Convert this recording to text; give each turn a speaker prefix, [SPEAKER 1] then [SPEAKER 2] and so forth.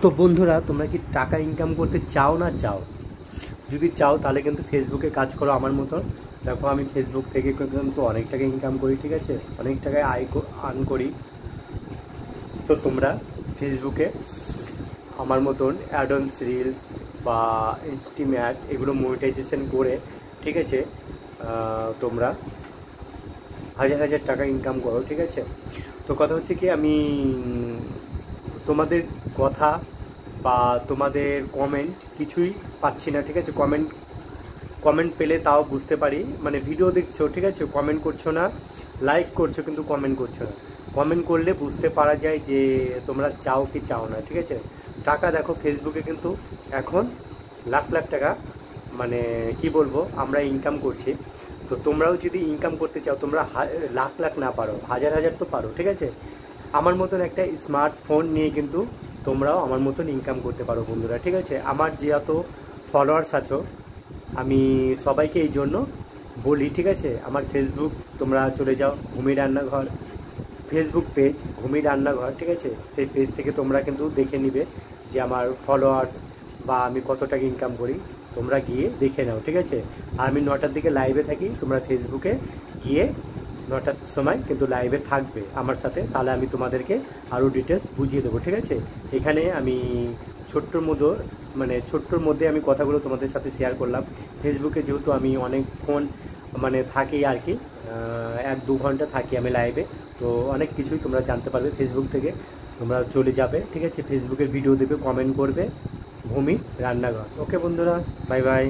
[SPEAKER 1] তো বন্ধুরা, তোমরা কি টাকা ইনকাম করতে চাও না চাও? যদি চাও তাহলে কিন্তু ফেসবুকে কাজ করো আমার মতো। দেখো, আমি ফেসবুক থেকে কিন্তু অনেক টাকা ইনকাম করি, ঠিক আছে, অনেক টাকায় আর্ন করি। তো তোমরা ফেসবুকে আমার মতন অ্যাডন্স রিলস বা ইনস্টিম অ্যাড এগুলো মনিটাইজেশন করে, ঠিক আছে, তোমরা হাজার হাজার টাকা ইনকাম করো, ঠিক আছে। তো কথা হচ্ছে কি, আমি তোমাদের কথা বা তোমাদের কমেন্ট কিছুই পাচ্ছি না, ঠিক আছে। কমেন্ট পেলে তাও বুঝতে পারি, মানে ভিডিও দেখছো, ঠিক আছে, কমেন্ট করছো না, লাইক করছো কিন্তু কমেন্ট করছো না। কমেন্ট করলে বুঝতে পারা যায় যে তোমরা চাও কি চাও না, ঠিক আছে। টাকা দেখো, ফেসবুকে কিন্তু এখন লাখ লাখ টাকা, মানে কি বলবো, আমরা ইনকাম করছি। তো তোমরাও যদি ইনকাম করতে চাও, তোমরা লাখ লাখ না পারো, হাজার হাজার তো পারো, ঠিক আছে। আমার মতন একটা স্মার্টফোন নিয়ে কিন্তু তোমরাও আমার মতন ইনকাম করতে পারো বন্ধুরা, ঠিক আছে। আমার যে এত ফলোয়ার্স আছো, আমি সবাইকে এই জন্য বলি, ঠিক আছে। আমার ফেসবুক তোমরা চলে যাও, ভূমি রান্নাঘর ফেসবুক পেজ, ভূমি রান্নাঘর, ঠিক আছে। সেই পেজ থেকে তোমরা কিন্তু দেখে নিবে যে আমার ফলোয়ার্স বা আমি কত টাকা ইনকাম করি। তোমরা গিয়ে দেখে নাও, ঠিক আছে। আর আমি 9টার দিকে লাইভে থাকি, তোমরা ফেসবুকে গিয়ে 9টার সময় কিন্তু লাইভে থাকবে আমার সাথে, তাহলে আমি তোমাদেরকে আরও ডিটেলস বুঝিয়ে দেবো, ঠিক আছে। এখানে আমি ছোট্টর মধ্যে আমি কথাগুলো তোমাদের সাথে শেয়ার করলাম। ফেসবুকে যেহেতু আমি অনেকক্ষণ মানে থাকি আর কি, 1-2 ঘন্টা থাকি আমি লাইভে, তো অনেক কিছুই তোমরা জানতে পারবে ফেসবুক থেকে। তোমরা চলে যাবে, ঠিক আছে, ফেসবুকের ভিডিও দেবে, কমেন্ট করবে, ভূমি রান্নাঘর। ওকে বন্ধুরা, বাই বাই।